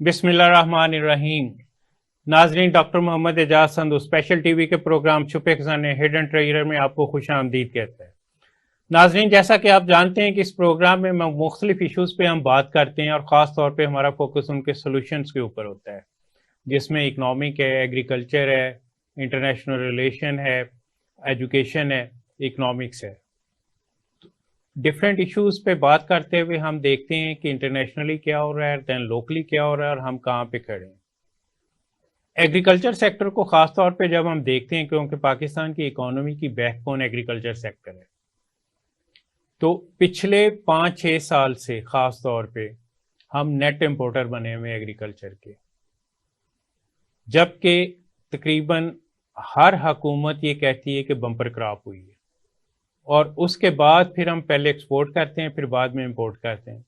बिस्मिल्लाहिर्रहमानिर्रहीम। नाजरीन, doctor Mohammad Ejaz Sandhu special TV के प्रोग्राम छुपे खजाने हिडन ट्रेजर में आपको खुश आमदीद कहते हैं। नाजरीन, जैसा कि आप जानते हैं कि इस प्रोग्राम में मुख्तलिफ इशूज़ पे हम बात करते हैं और ख़ास तौर पे हमारा फोकस उनके सोल्यूशंस के ऊपर होता है, जिसमें इकनॉमिक है, एग्रीकल्चर है, इंटरनेशनल रिलेशन है, एजुकेशन है, इकनॉमिक्स है। डिफरेंट इश्यूज पे बात करते हुए हम देखते हैं कि इंटरनेशनली क्या हो रहा है, दैन लोकली क्या हो रहा है और हम कहाँ पे खड़े हैं। एग्रीकल्चर सेक्टर को खास तौर पे जब हम देखते हैं, क्योंकि पाकिस्तान की इकोनॉमी की बैकबोन एग्रीकल्चर सेक्टर है, तो पिछले 5-6 साल से खास तौर पे हम नेट इंपोर्टर बने हुए एग्रीकल्चर के, जबकि तकरीबन हर हुकूमत ये कहती है कि बम्पर क्रॉप हुई है और उसके बाद फिर हम पहले एक्सपोर्ट करते हैं, फिर बाद में इंपोर्ट करते हैं।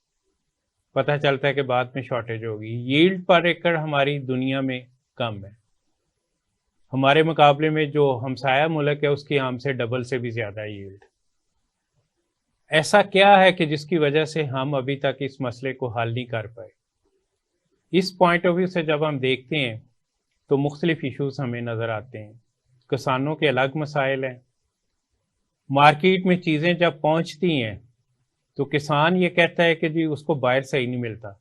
पता चलता है कि बाद में शॉर्टेज होगी। यील्ड पर एकड़ हमारी दुनिया में कम है, हमारे मुकाबले में जो हमसाया मुल्क है उसकी हमसे डबल से भी ज़्यादा यील्ड। ऐसा क्या है कि जिसकी वजह से हम अभी तक इस मसले को हल नहीं कर पाए? इस पॉइंट ऑफ व्यू से जब हम देखते हैं तो मुख्तलिफ इशूज़ हमें नज़र आते हैं। किसानों के अलग मसाइल हैं, मार्केट में चीज़ें जब पहुंचती हैं तो किसान ये कहता है कि जी उसको बायर सही नहीं मिलता,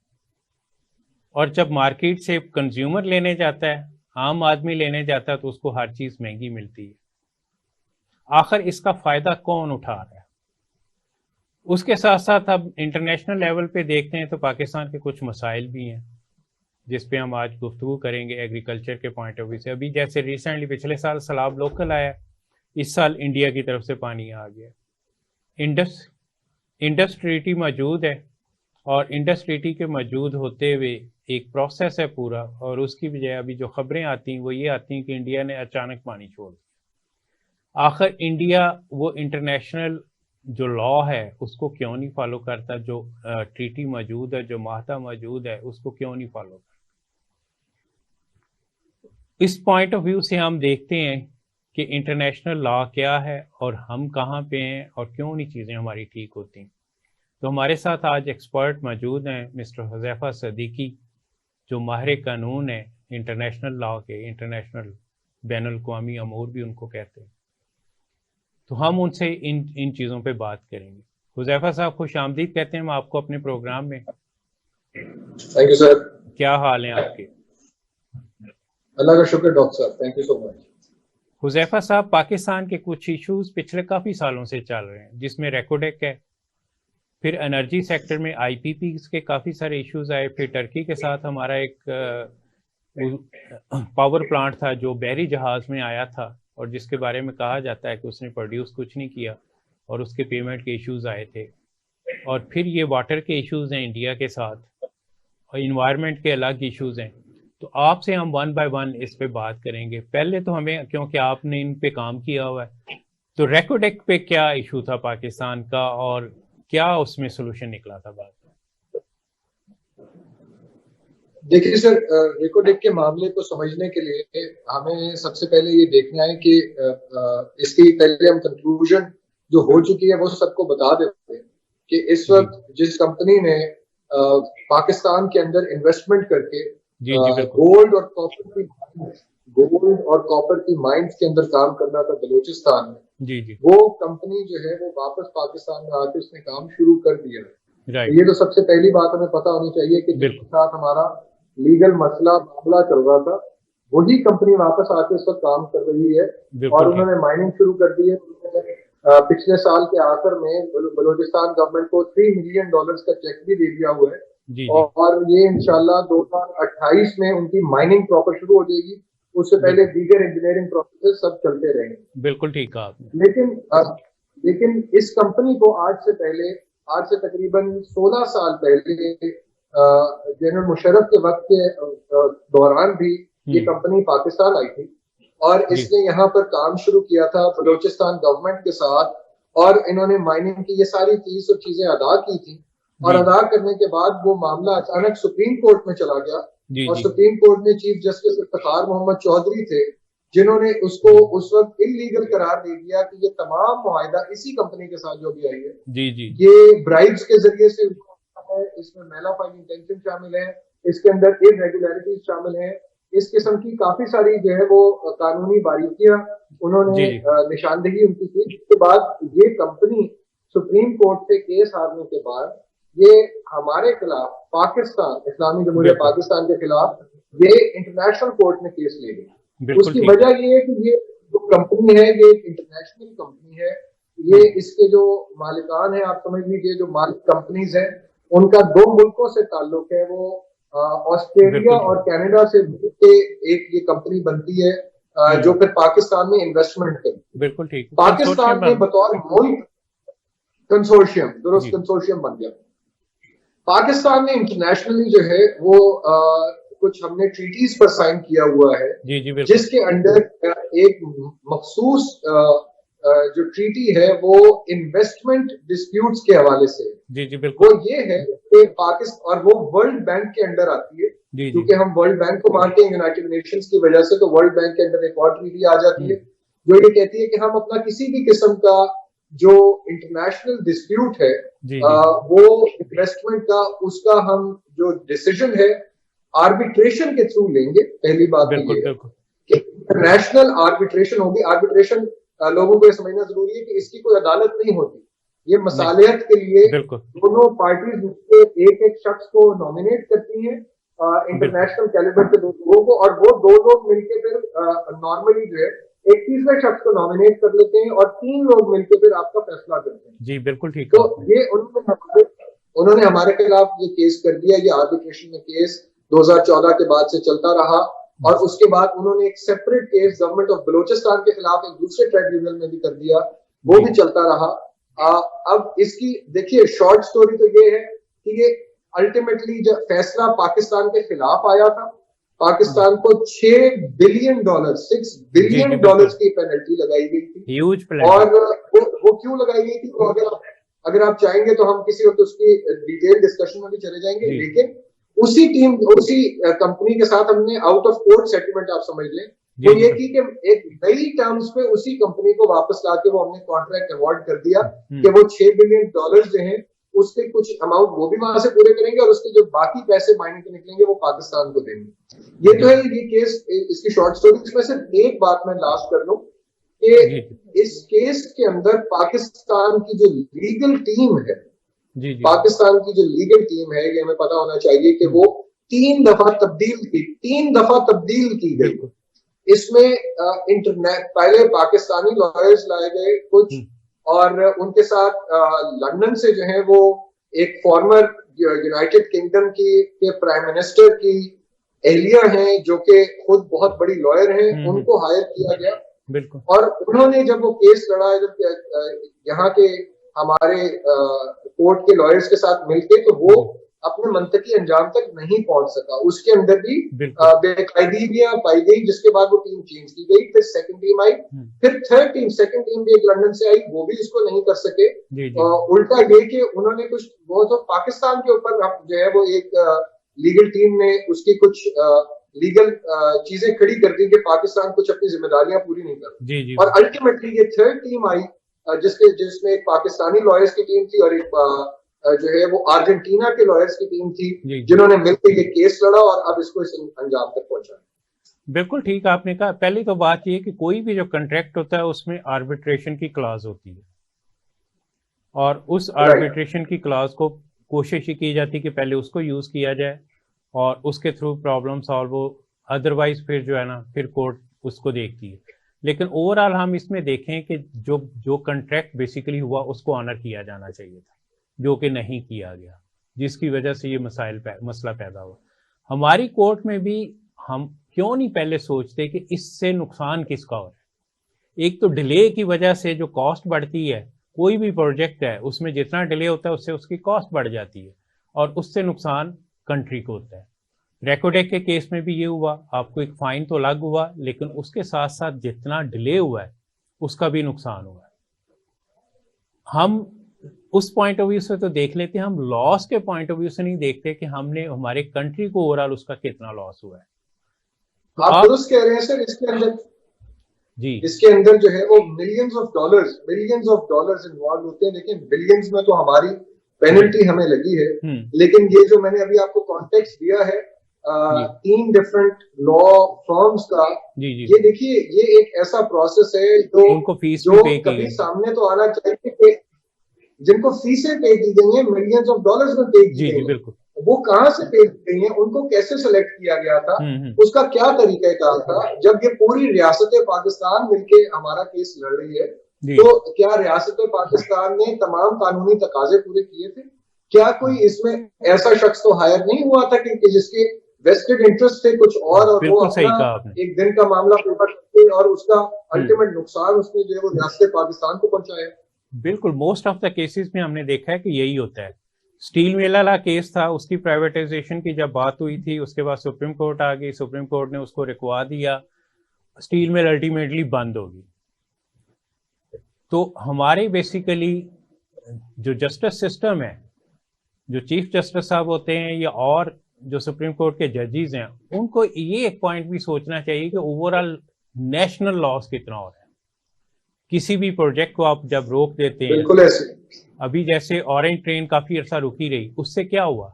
और जब मार्केट से कंज्यूमर लेने जाता है, आम आदमी लेने जाता है, तो उसको हर चीज़ महंगी मिलती है। आखिर इसका फ़ायदा कौन उठा रहा है? उसके साथ साथ अब इंटरनेशनल लेवल पे देखते हैं तो पाकिस्तान के कुछ मसाइल भी हैं जिस पे हम आज गुफ्तगू करेंगे एग्रीकल्चर के पॉइंट ऑफ व्यू से। अभी जैसे रिसेंटली पिछले साल सैलाब लोकल आया, इस साल इंडिया की तरफ से पानी आ गया। इंडस ट्रीटी मौजूद है और इंडस ट्रीटी के मौजूद होते हुए एक प्रोसेस है पूरा, और उसकी बजाय अभी जो खबरें आती हैं वो ये आती हैं कि इंडिया ने अचानक पानी छोड़ दिया। आखिर इंडिया वो इंटरनेशनल जो लॉ है उसको क्यों नहीं फॉलो करता? जो ट्रीटी मौजूद है, जो माहदा मौजूद है, उसको क्यों नहीं फॉलो करता? इस पॉइंट ऑफ व्यू से हम देखते हैं कि इंटरनेशनल लॉ क्या है और हम कहाँ पे हैं और क्यों नहीं चीज़ें हमारी ठीक होती। तो हमारे साथ आज एक्सपर्ट मौजूद हैं, मिस्टर हुज़ैफ़ा सदीकी, जो माहिर कानून है इंटरनेशनल लॉ के, इंटरनेशनल बैनुल-अक़वामी अमूर भी उनको कहते हैं। तो हम उनसे इन चीज़ों पे बात करेंगे। हुज़ैफ़ा साहब, खुश आमदीद कहते हैं हम आपको अपने प्रोग्राम में। Thank you sir. क्या हाल है आपके? अल्लाह का शुक्र डॉक्टर साहब, thank you so much. Huzaifa साहब, पाकिस्तान के कुछ इश्यूज पिछले काफ़ी सालों से चल रहे हैं, जिसमें रेकोडेक है, फिर एनर्जी सेक्टर में आईपीपी के काफ़ी सारे इश्यूज आए, फिर टर्की के साथ हमारा एक पावर प्लांट था जो बहरी जहाज़ में आया था और जिसके बारे में कहा जाता है कि उसने प्रोड्यूस कुछ नहीं किया और उसके पेमेंट के इश्यूज आए थे। और फिर ये वाटर के इश्यूज हैं इंडिया के साथ, और इन्वायरमेंट के अलग इश्यूज हैं। तो आपसे हम वन बाय वन इस पे बात करेंगे। पहले तो हमें, क्योंकि आपने इन पे काम किया हुआ है, तो रेकोडेक पे क्या इशू था पाकिस्तान का और क्या उसमें सोल्यूशन निकला था बाद में? देखिए सर, रेकोडेक के मामले को समझने के लिए हमें सबसे पहले ये देखना है कि इसकी पहले हम कंक्लूजन जो हो चुकी है वो सबको बता देते हैं कि इस वक्त जिस कंपनी ने पाकिस्तान के अंदर इन्वेस्टमेंट करके गोल्ड और कॉपर की माइंस के अंदर काम करना था बलूचिस्तान में, वो कंपनी जो है वो वापस पाकिस्तान में आके उसने काम शुरू कर दिया है। तो ये तो सबसे पहली बात हमें पता होनी चाहिए कि जिसके साथ हमारा लीगल मामला चल रहा था, वही कंपनी वापस आके इस वक्त काम कर रही है और उन्होंने माइनिंग शुरू कर दी है। पिछले साल के आखिर में बलूचिस्तान गवर्नमेंट को $3 मिलियन का चेक भी दे दिया हुआ है और ये इंशाल्लाह 2028 में उनकी माइनिंग प्रॉपर शुरू हो जाएगी। उससे पहले दीगर इंजीनियरिंग प्रोसेस सब चलते रहेंगे। बिल्कुल ठीक कहा। लेकिन इस कंपनी को आज से तकरीबन 16 साल पहले जनरल मुशर्रफ के वक्त के दौरान भी ये कंपनी पाकिस्तान आई थी और इसने यहाँ पर काम शुरू किया था बलूचिस्तान गवर्नमेंट के साथ, और इन्होंने माइनिंग की ये सारी चीजें अदा की थी। और अदा करने के बाद वो मामला अचानक सुप्रीम कोर्ट में चला गया और सुप्रीम कोर्ट में चीफ जस्टिस इफ्तिखार मोहम्मद चौधरी थे, जिन्होंने उसको उस वक्त इल्लीगल करार दे दिया कि ये तमाम मुआहिदा इसी कंपनी के साथ जो भी आई है ये ब्राइब्स के जरिए से है, इसमें मैलाफाइड इंटेंशन शामिल है, इसके अंदर इरेगुलरिटीज शामिल हैं, इस किस्म की काफी सारी जो है वो कानूनी बारीकियां उन्होंने निशानदेही उनकी की, जिसके बाद ये कंपनी सुप्रीम कोर्ट से केस हारने के बाद ये हमारे खिलाफ पाकिस्तान, इस्लामी जमहूरिया पाकिस्तान के खिलाफ ये इंटरनेशनल कोर्ट में केस ले गई। उसकी वजह ये है कि ये जो कंपनी है ये एक इंटरनेशनल कंपनी है, ये इसके जो मालिकान है, आप समझ लीजिए जो मालिक कंपनीज हैं, उनका 2 मुल्कों से ताल्लुक है, वो ऑस्ट्रेलिया और कनाडा से एक ये कंपनी बनती है जो फिर पाकिस्तान में इन्वेस्टमेंट करती है। बिल्कुल ठीक। पाकिस्तान ने बतौर मुल्क कंसोर्शियम, दुरुस्त कंसोर्शियम बन गया। पाकिस्तान ने इंटरनेशनली जो है वो कुछ हमने ट्रीटीज पर साइन किया हुआ है, जिसके अंडर एक मखसूस जो ट्रीटी है वो इन्वेस्टमेंट डिस्प्यूट्स के हवाले से वो ये है कि पाकिस्तान, और वो वर्ल्ड बैंक के अंडर आती है, क्योंकि हम वर्ल्ड बैंक को मानते हैं यूनाइटेड नेशंस की वजह से, तो वर्ल्ड बैंक के अंदर एक और ट्रीटी आ जाती है जो ये कहती है कि हम अपना किसी भी किस्म का जो इंटरनेशनल डिस्प्यूट है वो इन्वेस्टमेंट का, उसका हम जो डिसीजन है आर्बिट्रेशन के थ्रू लेंगे। पहली बात ये है कि इंटरनेशनल आर्बिट्रेशन होगी। आर्बिट्रेशन लोगों को ये समझना जरूरी है कि इसकी कोई अदालत नहीं होती, ये मसालियत के लिए दोनों पार्टीज एक एक शख्स को नॉमिनेट करती हैं, इंटरनेशनल कैलिबर के 2 लोगों को, और वो 2 लोग मिलकर फिर नॉर्मली जो है एक तीसरे शख्स को नॉमिनेट कर लेते हैं और 3 लोग मिलकर फिर आपका फैसला करते हैं। जी बिल्कुल ठीक। तो ये उन्होंने हमारे खिलाफ ये केस कर दिया। ये आर्बिट्रेशन में केस 2014 के बाद से चलता रहा, और उसके बाद उन्होंने एक separate case government of Balochistan के खिलाफ एक दूसरे ट्राइब्यूनल में भी कर दिया, वो भी चलता रहा। अब इसकी देखिए शॉर्ट स्टोरी तो ये है कि ये अल्टीमेटली जब फैसला पाकिस्तान के खिलाफ आया था, पाकिस्तान को $6 बिलियन की पेनल्टी लगाई गई थी। और वो क्यों लगाई गई थी, तो अगर आप चाहेंगे तो हम किसी वक्त उसकी डिटेल डिस्कशन में भी चले जाएंगे, लेकिन उसी कंपनी के साथ हमने आउट ऑफ कोर्ट सेटलमेंट, आप समझ लें, वो ये की कि एक नई टर्म्स पे उसी कंपनी को वापस लाके वो हमने कॉन्ट्रैक्ट अवार्ड कर दिया कि वो $6 बिलियन जो हैं उसके कुछ अमाउंट वो भी वहां से पूरे करेंगे, और उसके जो बाकी पैसे मायने के निकलेंगे वो पाकिस्तान को देंगे। ये तो है ये केस, इसकी शॉर्ट स्टोरी। इसमें सिर्फ एक बात मैं लास्ट कर लूं कि इस केस के अंदर पाकिस्तान की जो लीगल टीम है, पाकिस्तान की जो लीगल टीम है, ये हमें पता होना चाहिए कि वो 3 दफा तब्दील की गई। इसमें पहले पाकिस्तानी लॉयर्स लाए गए कुछ, और उनके साथ लंदन से जो है वो एक फॉर्मर यूनाइटेड किंगडम के प्राइम मिनिस्टर की एहलिया हैं जो कि खुद बहुत बड़ी लॉयर हैं, उनको हायर किया गया। और उन्होंने जब वो केस लड़ा, जब यहाँ के हमारे कोर्ट के लॉयर्स के साथ मिलके, तो वो अपने मंतकी अंजाम तक नहीं पहुंच सका। उसके अंदर भी बेकायदगियां पाई गई, जिसके बाद वो टीम चेंज की गई। फिर सेकंड टीम आई, फिर थर्ड टीम, सेकंड टीम भी एक लंदन से आई, वो भी इसको नहीं कर सके। उल्टा ये कि उन्होंने कुछ बहुत पाकिस्तान के ऊपर जो है वो एक लीगल टीम ने उसकी कुछ लीगल चीजें खड़ी कर दी कि पाकिस्तान कुछ अपनी जिम्मेदारियां पूरी नहीं कर, और अल्टीमेटली ये थर्ड टीम आई जिसमें एक पाकिस्तानी लॉयर्स की टीम थी और एक जो है वो अर्जेंटीना के लॉयर्स की टीम थी, जिन्होंने मिलकर ये केस लड़ा और अब इसको इस अंजाम तक पहुंचा। बिल्कुल ठीक आपने कहा। पहली तो बात ये कि कोई भी जो कॉन्ट्रैक्ट होता है उसमें आर्बिट्रेशन की क्लॉज होती है, और उस आर्बिट्रेशन की क्लॉज को कोशिश ही की जाती है कि पहले उसको यूज किया जाए और उसके थ्रू प्रॉब्लम सॉल्व हो, अदरवाइज फिर जो है ना फिर कोर्ट उसको देखती है। लेकिन ओवरऑल हम इसमें देखें कि जो कॉन्ट्रैक्ट बेसिकली हुआ उसको ऑनर किया जाना चाहिए था, जो कि नहीं किया गया, जिसकी वजह से ये मसला पैदा हुआ। हमारी कोर्ट में भी हम क्यों नहीं पहले सोचते कि इससे नुकसान किसका हो रहा है। एक तो डिले की वजह से जो कॉस्ट बढ़ती है, कोई भी प्रोजेक्ट है उसमें जितना डिले होता है उससे उसकी कॉस्ट बढ़ जाती है, और उससे नुकसान कंट्री को होता है। रेकोडेक के केस में भी ये हुआ, आपको एक फाइन तो लग हुआ, लेकिन उसके साथ साथ जितना डिले हुआ है उसका भी नुकसान हुआ है। हम उस पॉइंट ऑफ व्यू से तो देख लेते हैं, हम लॉस के पॉइंट ऑफ व्यू से नहीं देखते कि हमने हमारे कंट्री को ओवरऑल उसका कितना लॉस हुआ है। तो आप दुरुस्त कह रहे हैं सर, इसके अंदर जो है वो मिलियंस ऑफ डॉलर्स इन्वॉल्व होते हैं, लेकिन बिलियंस में तो हमारी पेनल्टी हमें लगी है। लेकिन ये जो मैंने अभी आपको कॉन्टेक्स्ट दिया है, 3 डिफरेंट लॉ फर्म्स का, ये देखिए ये एक ऐसा प्रोसेस है जो कभी सामने तो आना चाहिए कि जिनको फीसें पे की गई हैं, मिलियंस ऑफ डॉलर्स में पे की गई हैं, वो कहाँ से पे की गई हैं, उनको कैसे सेलेक्ट किया गया था, उसका क्या तरीकाकार था। जब ये पूरी रियासत पाकिस्तान मिलके हमारा केस लड़ रही है, तो क्या रियासत पाकिस्तान ने तमाम कानूनी तकाजे पूरे किए थे? क्या कोई इसमें ऐसा शख्स तो हायर नहीं हुआ था कि जिसके वेस्टेड इंटरेस्ट थे कुछ और वो अपना एक दिन का मामला पेपर करते और उसका अल्टीमेट नुकसान उसने जो है वो रियासत पाकिस्तान को पहुंचाया? बिल्कुल, मोस्ट ऑफ द केसेस में हमने देखा है कि यही होता है। स्टील मिल वाला केस था, उसकी प्राइवेटाइजेशन की जब बात हुई थी, उसके बाद सुप्रीम कोर्ट आ गई, सुप्रीम कोर्ट ने उसको रुकवा दिया, स्टील मिल अल्टीमेटली बंद होगी। तो हमारे बेसिकली जो जस्टिस सिस्टम है, जो चीफ जस्टिस साहब होते हैं या और जो सुप्रीम कोर्ट के जजेस हैं, उनको ये एक पॉइंट भी सोचना चाहिए कि ओवरऑल नेशनल लॉस कितना हो रहा है। किसी भी प्रोजेक्ट को आप जब रोक देते हैं, बिल्कुल ऐसे अभी जैसे ऑरेंज ट्रेन काफी अर्सा रुकी रही, उससे क्या हुआ?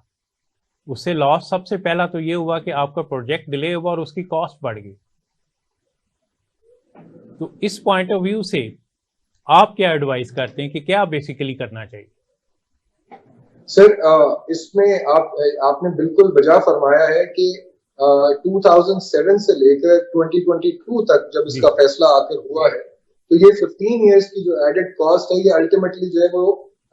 उससे लॉस सबसे पहला तो ये हुआ कि आपका प्रोजेक्ट डिले हुआ और उसकी कॉस्ट बढ़ गई। तो इस पॉइंट ऑफ व्यू से आप क्या एडवाइस करते हैं कि क्या बेसिकली करना चाहिए? सर, इसमें आपने बिल्कुल बजा फरमाया है कि 2007 से लेकर 2022 तक जब इसका फैसला आकर हुआ है, तो ये 15 इयर्स की जो एडेड कॉस्ट है, ये अल्टीमेटली जो है वो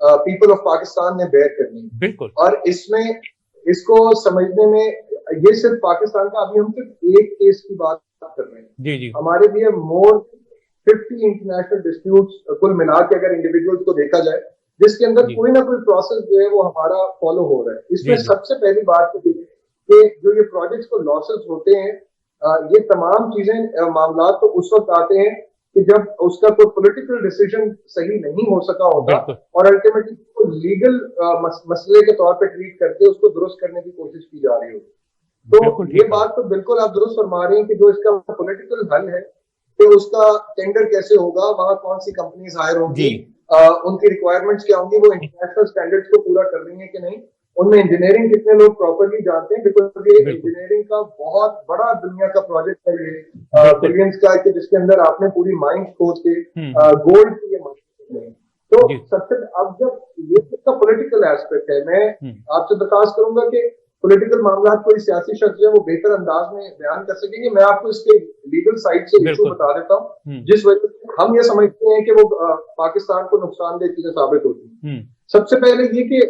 पीपल ऑफ पाकिस्तान ने बेयर करनी है। बिल्कुल। और इसमें इसको समझने में ये सिर्फ पाकिस्तान का, अभी हम सिर्फ एक केस की बात कर रहे हैं। जी। हमारे लिए मोर 50 इंटरनेशनल डिस्प्यूट्स कुल मिला के अगर इंडिविजुअल्स को देखा जाए, जिसके अंदर कोई ना कोई प्रोसेस जो है वो हमारा फॉलो हो रहा है। इसमें सबसे पहली बात तो कि जो ये प्रोजेक्ट्स को लॉसेस होते हैं, ये तमाम चीजें मामला तो उस वक्त आते हैं कि जब उसका कोई पॉलिटिकल डिसीजन सही नहीं हो सका होता और अल्टीमेटली उसको लीगल मसले के तौर पे ट्रीट करके उसको दुरुस्त करने की कोशिश की जा रही होती। तो ये बात तो बिल्कुल आप दुरुस्त फरमा रहे हैं कि जो इसका पॉलिटिकल हल है कि उसका टेंडर कैसे होगा, वहां कौन सी कंपनीज हायर होंगी, उनकी रिक्वायरमेंट्स क्या होंगी, वो इंटरनेशनल स्टैंडर्ड्स को पूरा कर रही है कि नहीं, उनमें इंजीनियरिंग कितने लोग प्रॉपरली जानते हैं, बिकॉज ये इंजीनियरिंग का बहुत बड़ा दुनिया का प्रोजेक्ट है ये बिलियंस का, कि जिसके अंदर आपने पूरी माइंड खोद के गोल्ड की ये मशीन। तो सबसे अब जब ये इसका पॉलिटिकल एस्पेक्ट है, मैं आपसे दरखास्त करूंगा कि पॉलिटिकल मामला कोई सियासी शख्स है वो बेहतर अंदाज में बयान कर सकेंगे। मैं आपको इसके लीगल साइड से इशू बता देता हूँ, जिस वजह से हम ये समझते हैं कि वो पाकिस्तान को नुकसानदेह चीजें साबित होती हैं। सबसे पहले ये कि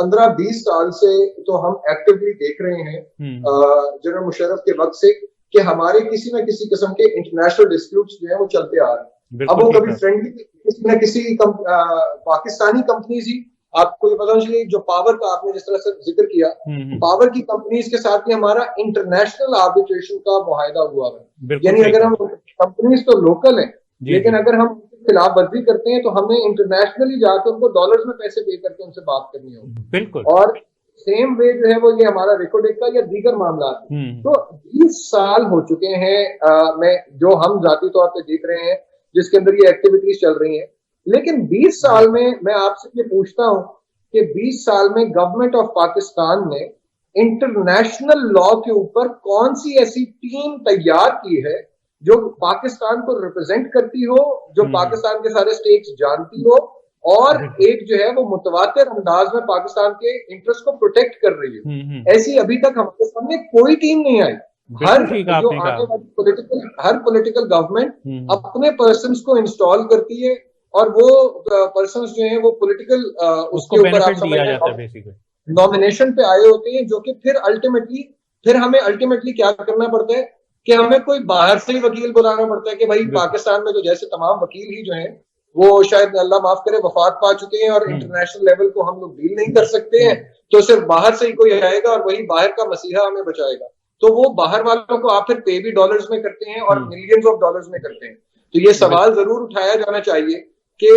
15-20 साल से तो हम एक्टिवली देख रहे हैं जनरल मुशर्रफ के वक्त से कि हमारे किसी न किसी किस्म के इंटरनेशनल डिस्प्यूट्स जो है वो चलते आ रहे हैं। अब वो कभी फ्रेंडली किसी न किसी पाकिस्तानी कंपनीज ही, आपको ये पता चलिए जो पावर का आपने जिस तरह से जिक्र किया, पावर की कंपनीज के साथ भी हमारा इंटरनेशनल आर्बिट्रेशन का मुआहदा हुआ है। यानी अगर हम कंपनीज तो लोकल है, लेकिन अगर हम खिलाफ वर्जी करते हैं तो हमें इंटरनेशनली जाकर उनको डॉलर्स में पैसे पे करके उनसे बात करनी होगी। बिल्कुल। और सेम वे जो है वो ये हमारा रेकोडेक का या दीगर मामला है। तो 20 साल हो चुके हैं मैं जो हम जाती तौर पे देख रहे हैं जिसके अंदर ये एक्टिविटीज चल रही हैं, लेकिन 20 साल में मैं आपसे ये पूछता हूं कि 20 साल में गवर्नमेंट ऑफ पाकिस्तान ने इंटरनेशनल लॉ के ऊपर कौन सी ऐसी टीम तैयार की है जो पाकिस्तान को रिप्रेजेंट करती हो, जो पाकिस्तान के सारे स्टेट्स जानती हो और एक जो है वो मुतवातिर अंदाज में पाकिस्तान के इंटरेस्ट को प्रोटेक्ट कर रही है। ऐसी अभी तक हमारे सामने कोई टीम नहीं आई। हर जो आने वाली हर पॉलिटिकल गवर्नमेंट अपने पर्सन्स को इंस्टॉल करती है और वो पर्सन्स जो है वो पॉलिटिकल उसके ऊपर आप समझ रहे हैं नॉमिनेशन पे आए होते हैं, जो कि फिर हमें अल्टीमेटली क्या करना पड़ता है कि हमें कोई बाहर से ही वकील बुलाना पड़ता है कि भाई पाकिस्तान में तो जैसे तमाम वकील ही जो हैं वो शायद अल्लाह माफ करे वफात पा चुके हैं और इंटरनेशनल लेवल को हम लोग डील नहीं कर सकते हैं, तो सिर्फ बाहर से ही कोई आएगा और वही बाहर का मसीहा हमें बचाएगा। तो वो बाहर वालों को आप फिर पे भी डॉलर्स में करते हैं और मिलियंस ऑफ डॉलर्स में करते हैं। तो ये सवाल जरूर उठाया जाना चाहिए कि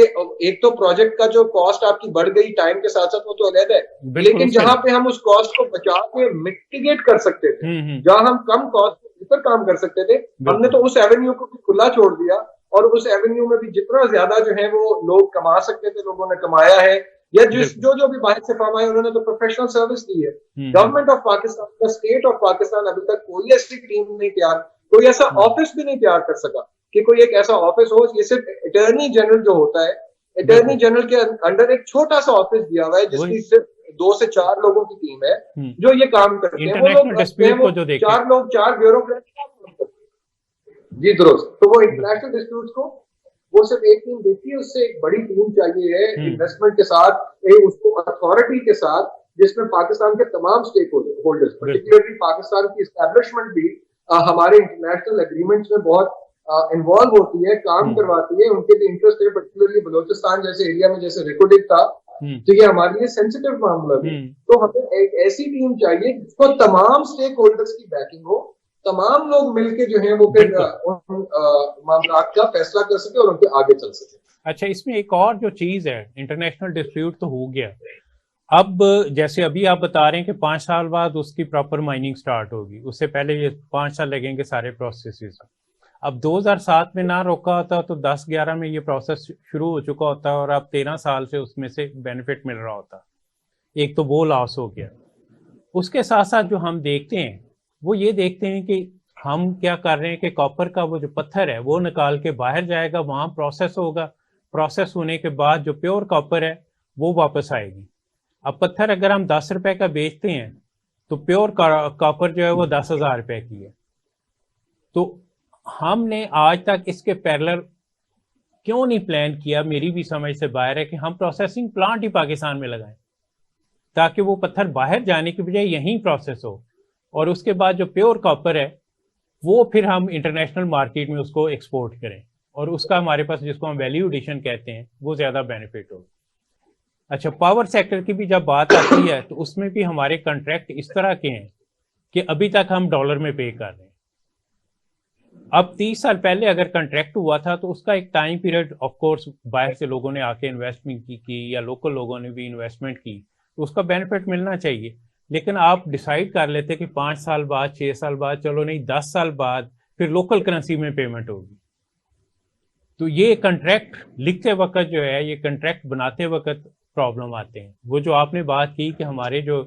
एक तो प्रोजेक्ट का जो कॉस्ट आपकी बढ़ गई टाइम के साथ साथ वो तो अलग है, लेकिन जहां पे हम उस कॉस्ट को बचा के मिटिगेट कर सकते थे, जहां हम कम कॉस्ट पर काम कर सकते थे, हमने तो उस एवेन्यू को खुला छोड़ दिया और उस एवेन्यू में भी जितना ज्यादा जो है वो लोग कमा सकते थे लोगों ने कमाया है। या जो जो भी बाहर से फर्म आए उन्होंने तो प्रोफेशनल सर्विस दी है। गवर्नमेंट ऑफ पाकिस्तान या स्टेट ऑफ पाकिस्तान अभी तक कोई ऐसी टीम नहीं तैयार, कोई ऐसा ऑफिस भी नहीं तैयार कर सका कि कोई एक ऐसा ऑफिस हो। ये सिर्फ अटॉर्नी जनरल जो होता है, अटॉर्नी जनरल के अंडर एक छोटा सा ऑफिस दिया हुआ है जिसकी सिर्फ 2 से 4 लोगों की टीम है जो ये काम करते हैं। वो लोग 4 लोग 4 ब्यूरोक्रेट। जी दुरुस्त। तो वो इंटरनेशनल डिस्प्यूट्स को वो सिर्फ एक टीम देखती है, उससे एक बड़ी टीम चाहिए है इन्वेस्टमेंट के साथ, उसको अथॉरिटी के साथ, जिसमें पाकिस्तान के तमाम स्टेक होल्डर्स, पर्टिकुलरली पाकिस्तान की एस्टैब्लिशमेंट भी हमारे इंटरनेशनल एग्रीमेंट्स में बहुत इन्वॉल्व होती है, काम करवाती है, उनके भी इंटरेस्ट है। पर्टिकुलरली बलोचिस्तान जैसे एरिया में जैसे रिकॉर्डिंग था, तो ये हमारे लिए सेंसिटिव मामला है। तो हमें एक ऐसी टीम चाहिए जिसको तमाम स्टेक होल्डर्स की बैकिंग हो, तमाम लोग मिलके जो है वो फिर मामला का फैसला कर सके और उनके आगे चल सके। अच्छा, इसमें एक और जो चीज है, इंटरनेशनल डिस्प्यूट तो हो गया, अब जैसे अभी आप बता रहे हैं कि 5 साल बाद उसकी प्रॉपर माइनिंग स्टार्ट होगी, उससे पहले ये 5 साल लगेंगे सारे प्रोसेसेस। अब 2007 में ना रोका होता तो 10-11 में ये प्रोसेस शुरू हो चुका होता और अब 13 साल से उसमें से बेनिफिट मिल रहा होता। एक तो वो लॉस हो गया। उसके साथ साथ जो हम देखते हैं वो ये देखते हैं कि हम क्या कर रहे हैं कि कॉपर का वो जो पत्थर है वो निकाल के बाहर जाएगा, वहां प्रोसेस होगा, प्रोसेस होने के बाद जो प्योर कॉपर है वो वापस आएगी। अब पत्थर अगर हम 10 रुपए का बेचते हैं तो प्योर कॉपर जो है वो 10,000 रुपए की है। तो हमने आज तक इसके पैरेलल क्यों नहीं प्लान किया, मेरी भी समझ से बाहर है, कि हम प्रोसेसिंग प्लांट ही पाकिस्तान में लगाएं ताकि वो पत्थर बाहर जाने की बजाय यहीं प्रोसेस हो, और उसके बाद जो प्योर कॉपर है वो फिर हम इंटरनेशनल मार्केट में उसको एक्सपोर्ट करें, और उसका हमारे पास जिसको हम वैल्यू एडिशन कहते हैं वो ज्यादा बेनिफिट हो। अच्छा, पावर सेक्टर की भी जब बात आती है तो उसमें भी हमारे कॉन्ट्रैक्ट इस तरह के हैं कि अभी तक हम डॉलर में पे कर रहे हैं। अब 30 साल पहले अगर कॉन्ट्रैक्ट हुआ था तो उसका एक टाइम पीरियड, ऑफ कोर्स बाहर से लोगों ने आके इन्वेस्टमेंट की या लोकल लोगों ने भी इन्वेस्टमेंट की, तो उसका बेनिफिट मिलना चाहिए। लेकिन आप डिसाइड कर लेते कि 5 साल बाद, 6 साल बाद, चलो नहीं 10 साल बाद फिर लोकल करेंसी में पेमेंट होगी। तो ये कॉन्ट्रैक्ट लिखते वक्त जो है, ये कॉन्ट्रैक्ट बनाते वक्त प्रॉब्लम आते हैं। वो जो आपने बात की कि हमारे जो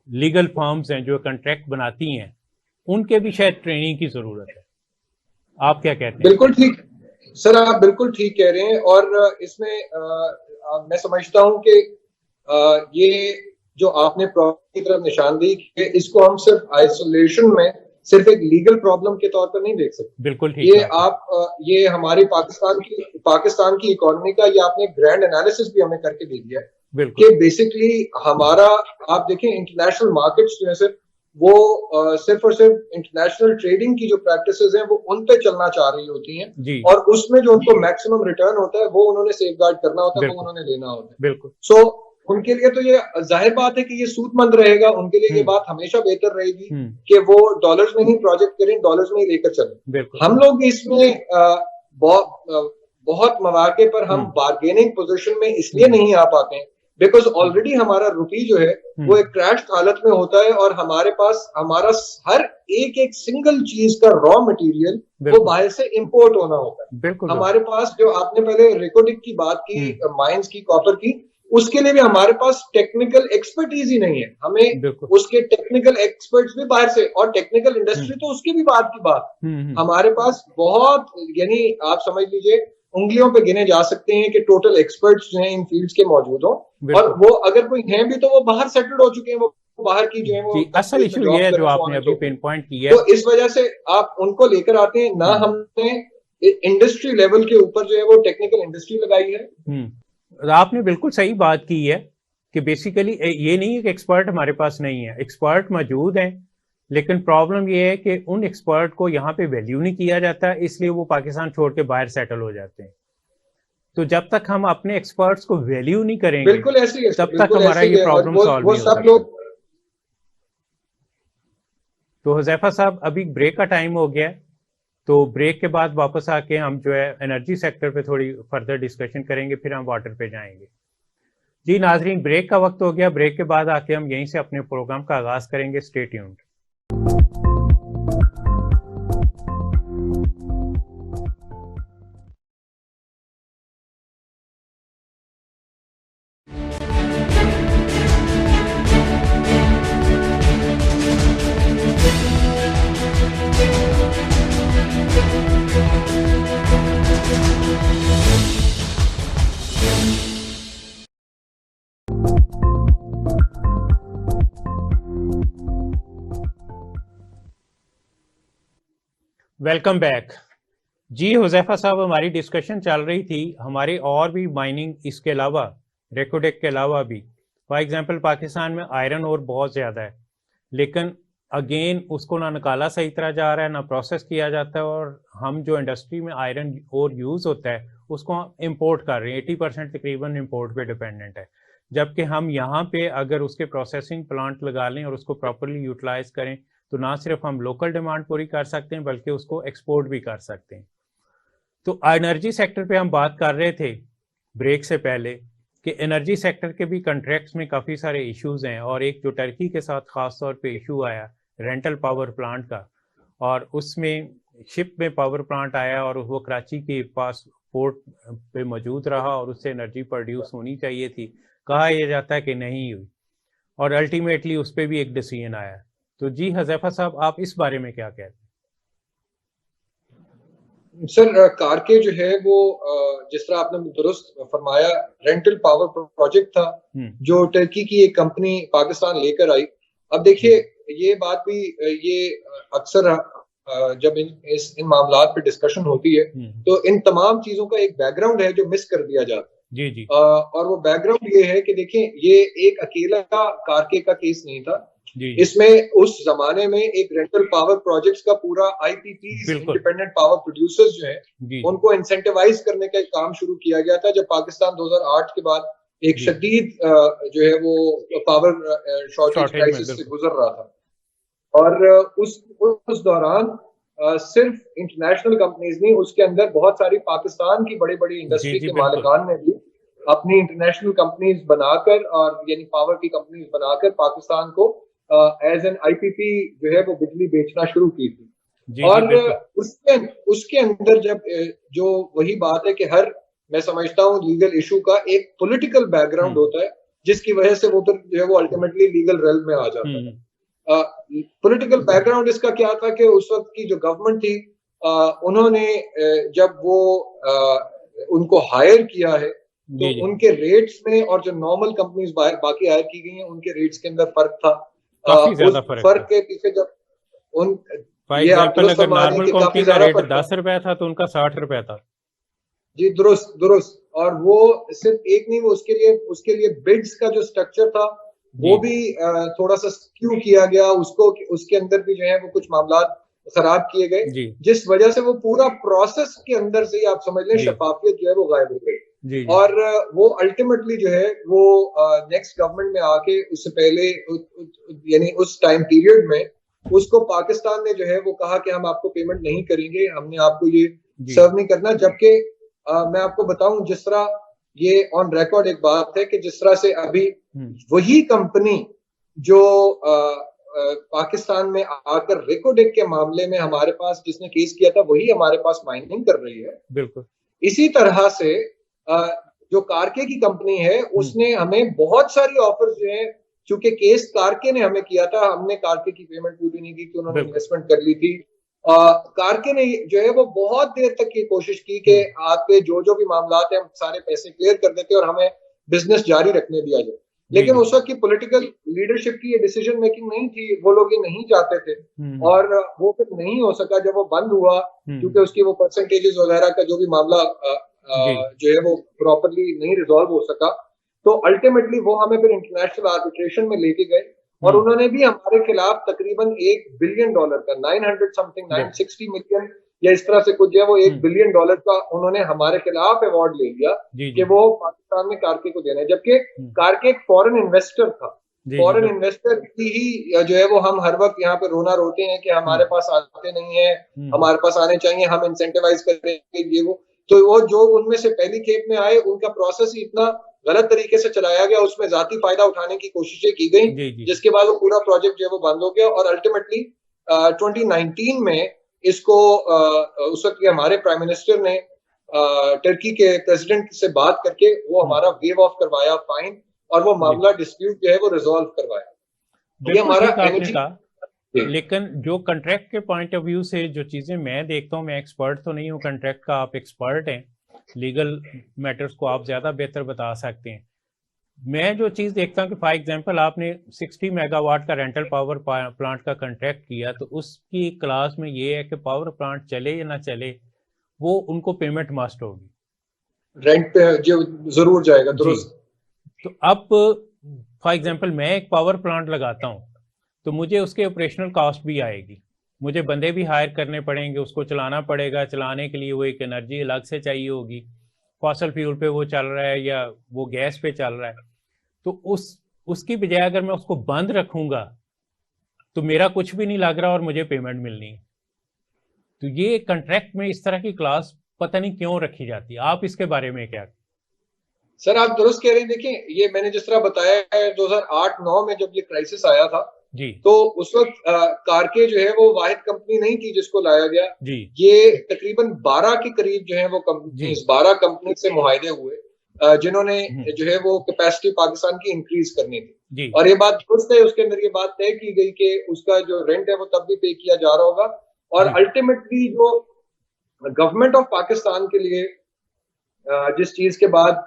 लीगल फर्म्स हैं जो कॉन्ट्रैक्ट बनाती हैं, उनके भी शायद ट्रेनिंग की जरूरत है। आप क्या कहते हैं? बिल्कुल ठीक सर, आप बिल्कुल ठीक कह रहे हैं। और इसमें मैं समझता हूं कि ये जो आपने प्रॉब्लम की तरफ निशानदेही की है, इसको हम सिर्फ आइसोलेशन में सिर्फ एक लीगल प्रॉब्लम के तौर पर नहीं देख सकते। बिल्कुल ठीक। ये हमारी पाकिस्तान की इकोनॉमी का ये आपने ग्रैंड एनालिसिस भी हमें करके दे दिया है कि बेसिकली हमारा, आप देखें इंटरनेशनल मार्केट्स जो है सर, वो सिर्फ और सिर्फ इंटरनेशनल ट्रेडिंग की जो प्रैक्टिसेस हैं वो उन पे चलना चाह रही होती हैं, और उसमें जो उनको मैक्सिमम रिटर्न होता है वो उन्होंने सेफगार्ड करना होता है, वो उन्होंने लेना होता है। बिल्कुल। सो उनके लिए तो ये जाहिर बात है कि ये सूदमंद रहेगा, उनके लिए ये बात हमेशा बेहतर रहेगी कि वो डॉलर्स में ही प्रोजेक्ट करें, डॉलर्स में ही लेकर चलें। हम लोग इसमें बहुत मौके पर हम बार्गेनिंग पोजीशन में इसलिए नहीं आ पाते हैं बिकॉज ऑलरेडी हमारा रुपी जो है वो एक क्रैश हालत में होता है, और हमारे पास हमारा हर एक सिंगल चीज का रॉ मटेरियल वो बाहर से इंपोर्ट होना होता है। हमारे पास जो आपने पहले रिकॉर्डिंग की बात की, माइंस की, कॉपर की, उसके लिए भी हमारे पास टेक्निकल एक्सपर्टीज ही नहीं है। हमें उसके टेक्निकल एक्सपर्ट्स भी बाहर से, और टेक्निकल इंडस्ट्री तो उसकी भी बात की बात, हमारे पास बहुत, यानी आप समझ लीजिए उंगलियों पे गिने जा सकते हैं कि टोटल एक्सपर्ट्स जो हैं इन फील्ड्स के मौजूद हो, और वो अगर कोई हैं भी तो वो बाहर सेटल्ड हो चुके हैं, वो बाहर की जो है वो असल इशू ये है जो आपने अभी पिन पॉइंट किया, तो इस वजह से आप उनको लेकर आते हैं ना। हमने इंडस्ट्री लेवल के ऊपर जो है वो टेक्निकल इंडस्ट्री लगाई है। आपने बिल्कुल सही बात की है कि बेसिकली ये नहीं है कि एक्सपर्ट हमारे पास नहीं है, एक्सपर्ट मौजूद हैं, लेकिन प्रॉब्लम ये है कि उन एक्सपर्ट को यहाँ पे वैल्यू नहीं किया जाता, इसलिए वो पाकिस्तान छोड़ के बाहर सेटल हो जाते हैं। तो जब तक हम अपने एक्सपर्ट्स को वैल्यू नहीं करेंगे, बिल्कुल ऐसी है, तब तक हमारा ये प्रॉब्लम सॉल्व नहीं हो सकता। तो हुज़ैफा साहब, अभी ब्रेक का टाइम हो गया है, तो ब्रेक के बाद वापस आके हम जो है एनर्जी सेक्टर पे थोड़ी फर्दर डिस्कशन करेंगे, फिर हम वाटर पे जाएंगे। जी नाजरीन, ब्रेक का वक्त हो गया। ब्रेक के बाद आके हम यहीं से अपने प्रोग्राम का आगाज करेंगे। Stay tuned. वेलकम बैक जी। हुज़ैफा साहब, हमारी डिस्कशन चल रही थी हमारे और भी माइनिंग इसके अलावा, रेकोडेक के अलावा भी। फॉर एग्जांपल पाकिस्तान में आयरन और बहुत ज़्यादा है, लेकिन अगेन उसको ना निकाला सही तरह जा रहा है, ना प्रोसेस किया जाता है, और हम जो इंडस्ट्री में आयरन और यूज़ होता है उसको इम्पोर्ट कर रहे हैं। 80% तकरीबन इम्पोर्ट पे डिपेंडेंट है, जबकि हम यहाँ पे अगर उसके प्रोसेसिंग प्लांट लगा लें और उसको प्रॉपरली यूटिलाइज करें तो ना सिर्फ हम लोकल डिमांड पूरी कर सकते हैं बल्कि उसको एक्सपोर्ट भी कर सकते हैं। तो एनर्जी सेक्टर पे हम बात कर रहे थे ब्रेक से पहले कि एनर्जी सेक्टर के भी कॉन्ट्रैक्ट्स में काफ़ी सारे इश्यूज हैं, और एक जो टर्की के साथ ख़ास तौर पे इशू आया रेंटल पावर प्लांट का, और उसमें शिप में पावर प्लांट आया और वो कराची के पास पोर्ट पे मौजूद रहा और उससे एनर्जी प्रोड्यूस होनी चाहिए थी, कहा यह जाता है कि नहीं हुई, और अल्टीमेटली उस पर भी एक डिसीजन आया। तो जी हुज़ैफा साहब, आप इस बारे में क्या कहते हैं? सर, कारके जो है वो जिस तरह आपने दुरुस्त फरमाया, रेंटल पावर प्रोजेक्ट था जो टर्की की एक कंपनी पाकिस्तान लेकर आई। अब देखिए, ये बात भी ये अक्सर जब इन मामलात पे डिस्कशन होती है तो इन तमाम चीजों का एक बैकग्राउंड है जो मिस कर दिया जाता है। जी जी। और वो बैकग्राउंड ये है कि देखिए, ये एक अकेला कारके का केस नहीं था। इसमें उस जमाने में एक रेंटल पावर प्रोजेक्ट्स का पूरा आईपीपी, इंडिपेंडेंट पावर प्रोड्यूसर्स जो है उनको इंसेंटिवाइज करने का एक काम शुरू किया गया था जब पाकिस्तान 2008 के बाद एक शदीद जो है वो पावर शॉर्टेज क्राइसिस से गुजर रहा था। और उस दौरान सिर्फ इंटरनेशनल कंपनीज नहीं, उसके अंदर बहुत सारी पाकिस्तान की बड़ी बड़ी इंडस्ट्री के मालिकान ने भी अपनी इंटरनेशनल कंपनीज बनाकर, और यानी पावर की कंपनीज बनाकर पाकिस्तान को एज एन आईपीपी जो है वो बिजली बेचना शुरू की थी। और उसके अंदर जब जो वही बात है कि मैं समझता हूँ लीगल इशू का एक पॉलिटिकल बैकग्राउंड होता है जिसकी वजह से वो तो जो है वो अल्टीमेटली लीगल रेल में आ जाता है। पॉलिटिकल बैकग्राउंड इसका क्या था कि उस वक्त की जो गवर्नमेंट थी, उन्होंने जब वो उनको हायर किया है तो उनके रेट्स में और जो नॉर्मल कंपनीज बाकी हायर की गई हैं उनके रेट्स के अंदर फर्क था। काफी ज्यादा फर्क के पीछे जब ये अगर नॉर्मल कंपनी का रेट 10 रुपया था तो उनका 60 रुपया था। जी, दुरुस्त। और वो सिर्फ एक नहीं, वो उसके लिए बिड्स का जो स्ट्रक्चर था वो भी थोड़ा सा स्क्यू किया गया, उसके अंदर भी जो है वो कुछ मामला खराब किए गए, जिस वजह से वो पूरा प्रोसेस के अंदर से ही आप समझ लें शफाफियत जो है वो गायब हो गई। और वो अल्टीमेटली जो है वो नेक्स्ट गवर्नमेंट में आके उससे पहले यानी उस टाइम पीरियड में उसको पाकिस्तान ने जो है वो कहा कि हम आपको पेमेंट नहीं करेंगे, हमने आपको ये सर्व नहीं करना। जबकि मैं आपको बताऊं, जिस तरह ये ऑन रिकॉर्ड एक बात है कि जिस तरह से अभी वही कंपनी जो पाकिस्तान में आकर रेकोडेक के मामले में हमारे पास जिसने केस किया था वही हमारे पास माइनिंग कर रही है। बिल्कुल इसी तरह से जो कारके की कंपनी है उसने हमें बहुत सारी ऑफर्स जो है, चूंकि केस कारके ने हमें किया था, हमने कारके की पेमेंट पूरी नहीं की, उन्होंने इन्वेस्टमेंट कर ली थी। कारके ने जो है वो बहुत देर तक की कोशिश की कि आपके जो भी मामला है हम सारे पैसे क्लियर कर देते और हमें बिजनेस जारी रखने दिया जाए। लेकिन उस वक्त की पॉलिटिकल लीडरशिप की ये डिसीजन मेकिंग नहीं थी, वो लोग ये नहीं चाहते थे और वो फिर नहीं हो सका जब वो बंद हुआ, क्योंकि उसकी वो परसेंटेजेस वगैरह का जो भी मामला जो है वो प्रॉपरली नहीं रिजॉल्व हो सका। तो अल्टीमेटली वो हमें फिर इंटरनेशनल आर्बिट्रेशन में लेके गए और उन्होंने भी हमारे खिलाफ तकरीबन $1 बिलियन का 960 मिलियन या इस तरह से कुछ है वो $1 बिलियन का उन्होंने हमारे खिलाफ अवार्ड ले लिया कि वो पाकिस्तान में कारके को देना है। जबकि कारके एक फॉरेन इन्वेस्टर था, फॉरेन इन्वेस्टर की ही जो है वो हम हर वक्त यहाँ पे रोना रोते हैं कि हमारे पास आते नहीं है, हमारे पास आने चाहिए, हम इंसेंटिवाइज करेंगे ये वो। तो वो जो उनमें से पहली खेप में आए उनका प्रोसेस ही इतना गलत तरीके से चलाया गया, उसमें जाती फायदा उठाने की कोशिशें की गई, जिसके बाद वो पूरा प्रोजेक्ट जो है वो बंद हो गया। और अल्टीमेटली 2019 में इसको उस वक्त हमारे प्राइम मिनिस्टर ने टर्की के प्रेसिडेंट से बात करके वो हमारा वेव ऑफ करवाया फाइन, और वो मामला डिस्प्यूट जो है वो रिजॉल्व करवाया। ये हमारा लेकिन जो कॉन्ट्रैक्ट के पॉइंट ऑफ व्यू से जो चीजें मैं देखता हूँ, मैं एक्सपर्ट तो नहीं हूँ कॉन्ट्रैक्ट का, आप एक्सपर्ट हैं, लीगल मैटर्स को आप ज्यादा बेहतर बता सकते हैं। मैं जो चीज देखता हूँ कि फॉर एग्जांपल आपने 60 मेगावाट का रेंटल पावर प्लांट का कॉन्ट्रैक्ट किया, तो उसकी क्लास में ये है कि पावर प्लांट चले या ना चले, वो उनको पेमेंट मस्ट होगी, रेंट पे जो जरूर जाएगा, दुरुस्त। तो अब फॉर एग्जांपल मैं एक पावर प्लांट लगाता हूँ, तो मुझे उसके ऑपरेशनल कॉस्ट भी आएगी, मुझे बंदे भी हायर करने पड़ेंगे, उसको चलाना पड़ेगा, चलाने के लिए वो एक एनर्जी अलग से चाहिए होगी, फॉसल फ्यूल पे वो चल रहा है या वो गैस पे चल रहा है, तो उसकी बजाय अगर मैं उसको बंद रखूंगा तो मेरा कुछ भी नहीं लग रहा और मुझे पेमेंट मिलनी है। तो ये कॉन्ट्रैक्ट में इस तरह की क्लास पता नहीं क्यों रखी जाती है, आप इसके बारे में क्या? सर आप दुरुस्त कह रहे हैं। देखिए, ये मैंने जिस तरह बताया है 2008-9 में जब ये क्राइसिस आया था जी, तो उस वक्त कारके जो है वो वाहिद कंपनी नहीं थी जिसको लाया गया जी, ये तकरीबन 12 के करीब जो है वो कंपनी, 12 कंपनी से मुआहदे हुए जिन्होंने जो है वो कैपेसिटी पाकिस्तान की इंक्रीज करनी थी, और ये बात दुरुस्त है। उसके अंदर ये बात तय की गई कि उसका जो रेंट है वो तब भी पे किया जा रहा होगा, और अल्टीमेटली जो गवर्नमेंट ऑफ पाकिस्तान के लिए जिस चीज के बाद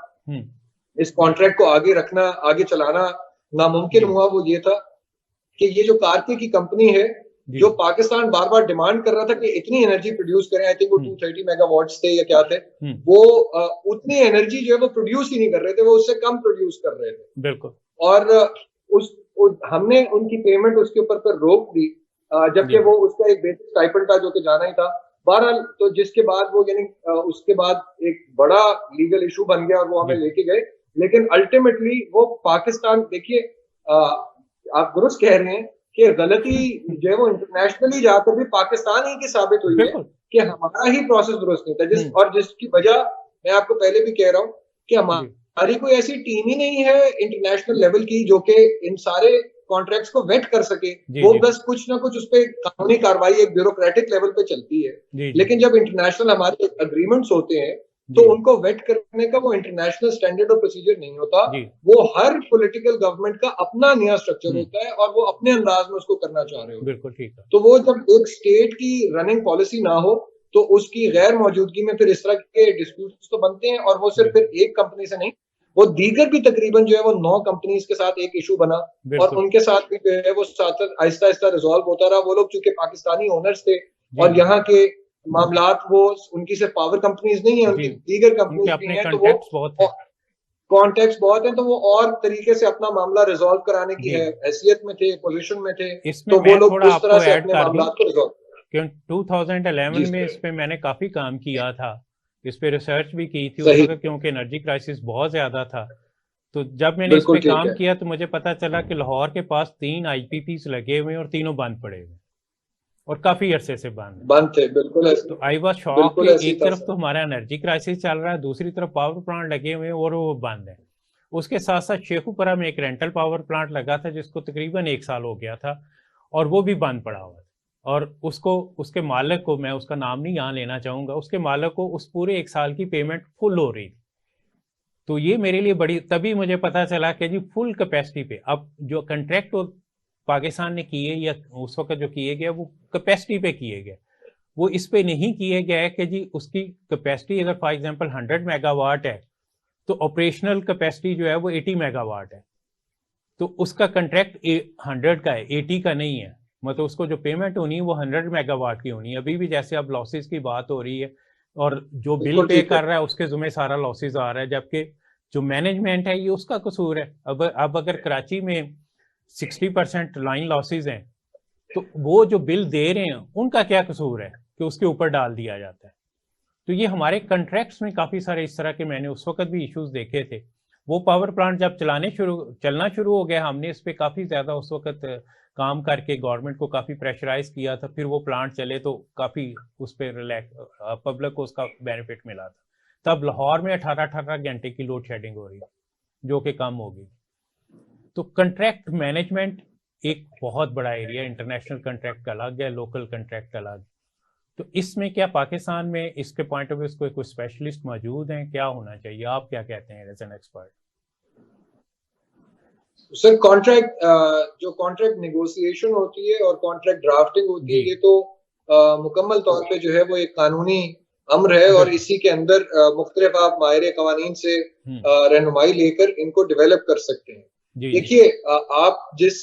इस कॉन्ट्रैक्ट को आगे रखना, आगे चलाना नामुमकिन हुआ, वो ये था कि ये जो कारके की कंपनी है, जो पाकिस्तान बार बार डिमांड कर रहा था कि इतनी एनर्जी प्रोड्यूस करें, आई थिंक वो 230 मेगावाट्स थे या क्या थे, वो उतनी एनर्जी जो है वो प्रोड्यूस ही नहीं कर रहे थे, वो उससे कम प्रोड्यूस कर रहे थे। बिल्कुल। और हमने उनकी पेमेंट उसके ऊपर पर रोक दी, जबकि वो उसका एक बेसिक स्टाइपेंड था जो कि जाना ही था। बहरहाल, तो जिसके बाद वो यानी उसके बाद एक बड़ा लीगल इशू बन गया और वो हमें लेके गए, लेकिन अल्टीमेटली वो पाकिस्तान, देखिए आप दुरुस्त कह रहे हैं कि गलती जो है वो इंटरनेशनली जाकर भी पाकिस्तान ही की साबित हुई है कि हमारा ही प्रोसेस दुरुस्त नहीं था, और जिसकी वजह मैं आपको पहले भी कह रहा हूँ कि हमारी कोई ऐसी टीम ही नहीं है इंटरनेशनल लेवल की जो कि इन सारे कॉन्ट्रैक्ट्स को वेट कर सके। वो बस कुछ ना कुछ उस पर कानूनी कार्रवाई एक ब्यूरोक्रेटिक लेवल पे चलती है, लेकिन जब इंटरनेशनल हमारे अग्रीमेंट्स होते हैं तो उनको वेट करने का वो इंटरनेशनल स्टैंडर्ड और प्रोसीजर नहीं होता, वो हर पॉलिटिकल गवर्नमेंट का अपना नया स्ट्रक्चर होता है और वो अपने अंदाज में उसको करना चाह रहे हो। बिल्कुल ठीक है। तो वो जब एक स्टेट की रनिंग पॉलिसी ना हो तो उसकी गैर मौजूदगी में फिर इस तरह के डिस्प्यूट्स तो बनते हैं, और वो सिर्फ फिर एक कंपनी से नहीं, वो दीगर भी तकरीबन जो है वो 9 कंपनीज के साथ एक इशू बना, और उनके साथ भी जो है वो साथ आहिस्ता आहिस्ता रिजॉल्व होता रहा। वो लोग चूंकि पाकिस्तानी ओनर्स थे और यहाँ के मामलात वो उनकी सिर्फ पावर कंपनीज नहीं है, उनकी दीगर कंपनीज भी हैं, तो वो कॉन्टेक्ट्स बहुत हैं, तो वो और तरीके से अपना मामला रिजॉल्व कराने की हैसियत में थे, पोजीशन में थे, तो वो लोग उस तरह से अपने मामलात को रिजॉल्व। 2011 में इस पे मैंने काफी काम किया था, इस पे रिसर्च भी की थी उस वक्त, क्योंकि एनर्जी क्राइसिस बहुत ज्यादा था। तो जब मैंने इस पे काम किया तो मुझे पता चला कि लाहौर के पास 3 IPPs लगे हुए और तीनों बंद पड़े हुए, और काफी अरसे से बंद थे। बिल्कुल। तो आई वाज शॉक कि एक तरफ तो हमारा एनर्जी क्राइसिस चल रहा है, दूसरी तरफ पावर प्लांट लगे हुए हैं और वो बंद है। उसके साथ साथ शेखुपुरा में एक रेंटल पावर प्लांट लगा था जिसको तकरीबन 1 साल हो गया था, और वो भी बंद पड़ा हुआ था, और उसको, उसके मालिक को, मैं उसका नाम नहीं यहाँ लेना चाहूंगा, उसके मालिक को उस पूरे 1 साल की पेमेंट फुल हो रही थी। तो ये मेरे लिए बड़ी, तभी मुझे पता चला कि जी फुल कैपेसिटी पे अब जो कंट्रैक्ट पाकिस्तान ने किए या उस वक्त जो किए गए वो कैपेसिटी पे किए गए, वो इस पे नहीं किए गए कि जी उसकी कैपेसिटी अगर फॉर एग्जांपल 100 मेगावाट है तो ऑपरेशनल कैपेसिटी जो है वो 80 मेगावाट है, तो उसका कंट्रैक्ट 100 का है, 80 का नहीं है, मतलब उसको जो पेमेंट होनी है वो 100 मेगावाट की होनी है। अभी भी जैसे अब लॉसेस की बात हो रही है और जो बिल पे कर रहा है उसके जुम्मे सारा लॉसेस आ रहा है, जबकि जो मैनेजमेंट है ये उसका कसूर है। अब अगर कराची में 60% लाइन लॉसेज हैं तो वो जो बिल दे रहे हैं उनका क्या कसूर है कि उसके ऊपर डाल दिया जाता है। तो ये हमारे कॉन्ट्रैक्ट्स में काफी सारे इस तरह के मैंने उस वक्त भी इश्यूज देखे थे। वो पावर प्लांट जब चलना शुरू हो गया, हमने इस पे काफी ज्यादा उस वक्त काम करके गवर्नमेंट को काफी प्रेशराइज किया था, फिर वो प्लांट चले तो काफी उस पर पब्लिक को उसका बेनिफिट मिला था। तब लाहौर में 18-18 घंटे की लोड शेडिंग हो रही जो कि कम होगी। तो कंट्रैक्ट मैनेजमेंट एक बहुत बड़ा एरिया, इंटरनेशनल कंट्रैक्ट अलग है, लोकल कंट्रैक्ट अलग। तो इसमें क्या पाकिस्तान में इसके पॉइंट ऑफ व्यू कोई स्पेशलिस्ट मौजूद हैं, क्या होना चाहिए, आप क्या कहते हैं as an expert? Sir contract, जो कॉन्ट्रैक्ट नेगोशिएशन होती है और कॉन्ट्रैक्ट ड्राफ्टिंग होती है, ये तो मुकम्मल तौर पे जो है वो एक कानूनी अम्र है और इसी के अंदर मुख्तलिफ आप माहिर कवानीन से रहनुमाई लेकर इनको डेवलप कर सकते हैं। देखिए आप जिस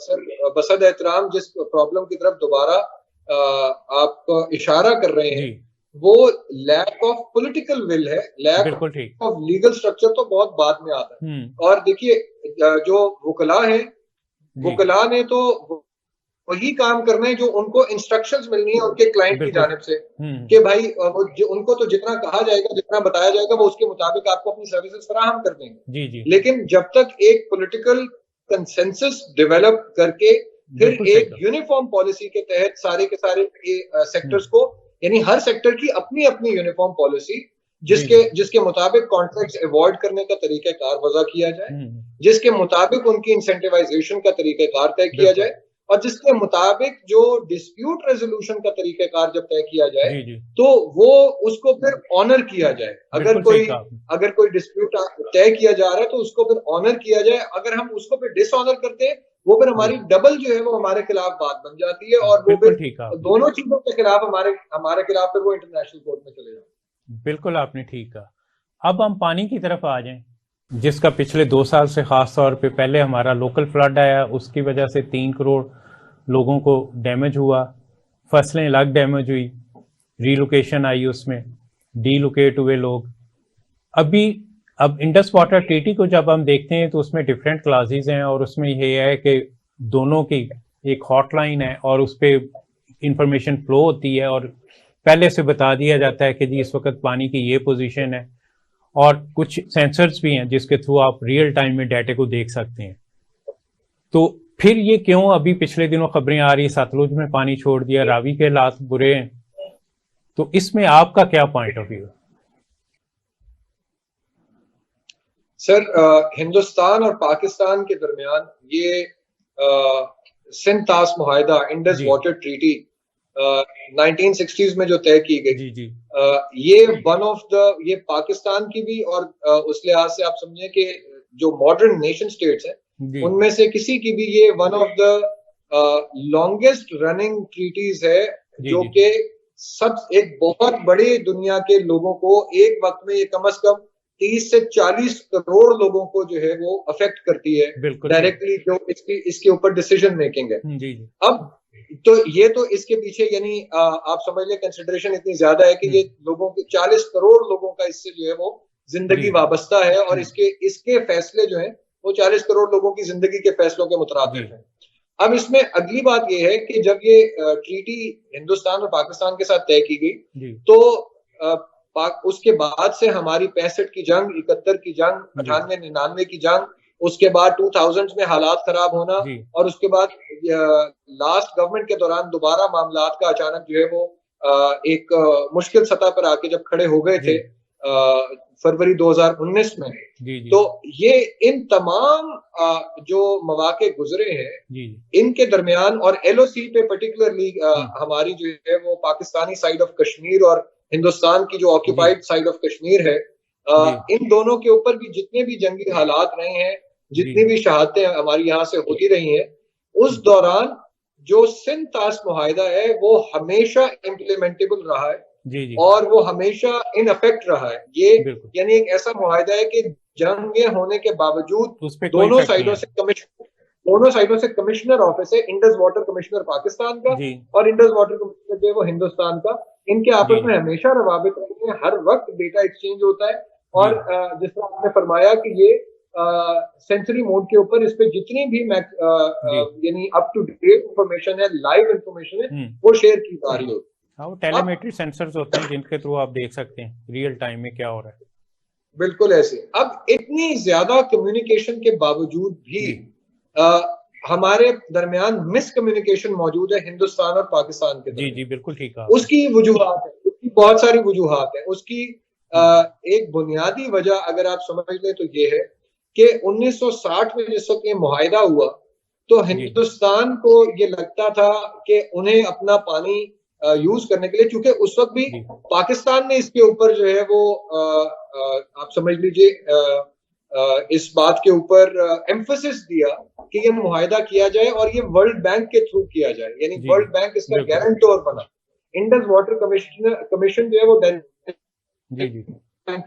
सर बसद एहतराम जिस प्रॉब्लम की तरफ दोबारा आप इशारा कर रहे हैं वो लैक ऑफ पॉलिटिकल विल है, लैक ऑफ लीगल स्ट्रक्चर तो बहुत बाद में आता है। और देखिए जो वकला है, वकला ने तो वही काम करना है जो उनको इंस्ट्रक्शंस मिलनी है उनके क्लाइंट की जानिब से कि भाई उनको तो जितना कहा जाएगा, जितना बताया जाएगा, वो उसके मुताबिक आपको अपनी सर्विसेज फराहम कर देंगे। लेकिन जब तक एक पॉलिटिकल कंसेंसस डेवलप करके फिर एक यूनिफॉर्म पॉलिसी के तहत सारे के सारे सेक्टर्स को, यानी हर सेक्टर की अपनी अपनी यूनिफॉर्म पॉलिसी जिसके मुताबिक कॉन्ट्रैक्ट्स अवॉइड करने का तरीकाकार वज़ा किया जाए, जिसके मुताबिक उनकी इंसेंटिवाइजेशन का तरीकाकार तय किया जाए और जिसके मुताबिक जो डिस्प्यूट रेजोल्यूशन का तरीकाकार जब तय किया जाए तो वो उसको फिर ऑनर किया जाए। अगर कोई डिस्प्यूट तय किया जा रहा है तो उसको फिर ऑनर किया जाए। अगर हम उसको फिर डिसऑनर करते हैं वो फिर हमारी डबल जो है वो हमारे खिलाफ बात बन जाती है और वो फिर दोनों चीजों के खिलाफ हमारे खिलाफ फिर वो इंटरनेशनल कोर्ट में चले जाए। बिल्कुल आपने ठीक कहा। अब हम पानी की तरफ आ जाएं, जिसका पिछले 2 साल से खास तौर पे पहले हमारा लोकल फ्लड आया, उसकी वजह से 3 करोड़ लोगों को डैमेज हुआ, फसलें अलग डैमेज हुई, रीलोकेशन आई, उसमें डीलोकेट हुए लोग। अब इंडस वाटर ट्रीटी को जब हम देखते हैं तो उसमें डिफरेंट क्लासेस हैं और उसमें ये है कि दोनों की एक हॉटलाइन है और उस पर इंफॉर्मेशन फ्लो होती है और पहले से बता दिया जाता है कि जी इस वक्त पानी की ये पोजीशन है और कुछ सेंसर्स भी हैं जिसके थ्रू आप रियल टाइम में डाटे को देख सकते हैं। तो फिर ये क्यों अभी पिछले दिनों खबरें आ रही सतलुज में पानी छोड़ दिया, रावी के हालात बुरे हैं, तो इसमें आपका क्या point of view? Sir Hindustan और पाकिस्तान के दरमियान ये सिंध तास मुआहिदा, इंडस वाटर ट्रीटी 1960s में जो तय की गई, ये वन ऑफ द, ये पाकिस्तान की भी और उस लिहाज से आप समझे कि जो मॉडर्न नेशन स्टेट्स हैं उनमें से किसी की भी ये one of the longest running treaties है जो कि सब एक बहुत बड़े दुनिया के लोगों को एक वक्त में ये कम से कम 30 से 40 करोड़ लोगों को जो है वो अफेक्ट करती है डायरेक्टली, जो इसके ऊपर डिसीजन मेकिंग है। अब तो ये तो इसके पीछे यानी आप समझ लें कंसिडरेशन इतनी ज्यादा है कि ये लोगों के 40 करोड़ लोगों का इससे जो है वो जिंदगी वाबस्ता है और इसके फैसले जो है वो 40 करोड़ लोगों की जिंदगी के फैसलों के मुताबिक है। अब इसमें अगली बात ये है कि जब ये ट्रीटी हिंदुस्तान और पाकिस्तान के साथ तय की गई तो उसके बाद से हमारी 65 की जंग, 71 की जंग, 98, 99 की जंग, उसके बाद 2000 में हालात खराब होना और उसके बाद लास्ट गवर्नमेंट के दौरान दोबारा मामलात का अचानक जो है वो एक मुश्किल सतह पर आके जब खड़े हो गए थे फरवरी 2019 में, तो ये इन तमाम जो मौके गुजरे हैं इनके दरमियान और LOC पे पर्टिकुलरली हमारी जो है वो पाकिस्तानी साइड ऑफ कश्मीर और हिंदुस्तान की जो ऑक्यूपाइड साइड ऑफ कश्मीर है, इन दोनों के ऊपर भी जितने भी जंगी हालात रहे हैं, जितनी भी शहादतें हमारी यहाँ से होती रही हैं, उस दौरान जो सिंध तास मुआहिदा है वो हमेशा इम्प्लीमेंटेबल रहा है और वो हमेशा इन इफेक्ट रहा है। ये यानी एक ऐसा मुआहिदा है कि जंगे होने के बावजूद दोनों साइडों से कमिश्नर ऑफिस है, इंडस वाटर कमिश्नर पाकिस्तान का और इंडस वाटर कमिश्नर जो है वो हिंदुस्तान का, इनके आपस में हमेशा रवाबित रहे हैं, हर वक्त डेटा एक्सचेंज होता है और जिस तरह आपने फरमाया कि ये सेंसरी मोड के ऊपर इस पे जितनी भी यानी अप टू डेट इंफॉर्मेशन है, लाइव इंफॉर्मेशन है, वो शेयर की जा रही है। टेलीमेट्री सेंसर्स होते हैं जिनके थ्रू आप देख सकते हैं रियल टाइम में क्या हो रहा है। बिल्कुल ऐसे। अब इतनी ज्यादा कम्युनिकेशन के बावजूद भी हमारे दरमियान मिसकम्युनिकेशन मौजूद है हिंदुस्तान और पाकिस्तान के। जी बिल्कुल ठीक है। उसकी वजूहात है, उसकी बहुत सारी वजूहात है। उसकी एक बुनियादी वजह अगर आप समझ लें तो ये है कि 1960 में जिस वक्त ये मुआहिदा हुआ तो हिंदुस्तान को ये लगता था कि उन्हें अपना पानी यूज करने के लिए, चूंकि उस वक्त भी पाकिस्तान ने इसके ऊपर जो है वो आप समझ लीजिए इस बात के ऊपर एम्फेसिस दिया कि ये मुआहिदा किया जाए और ये वर्ल्ड बैंक के थ्रू किया जाए, यानी वर्ल्ड बैंक इसका गारंटर बना। इंडस वाटर कमीशन जो है वो बैंक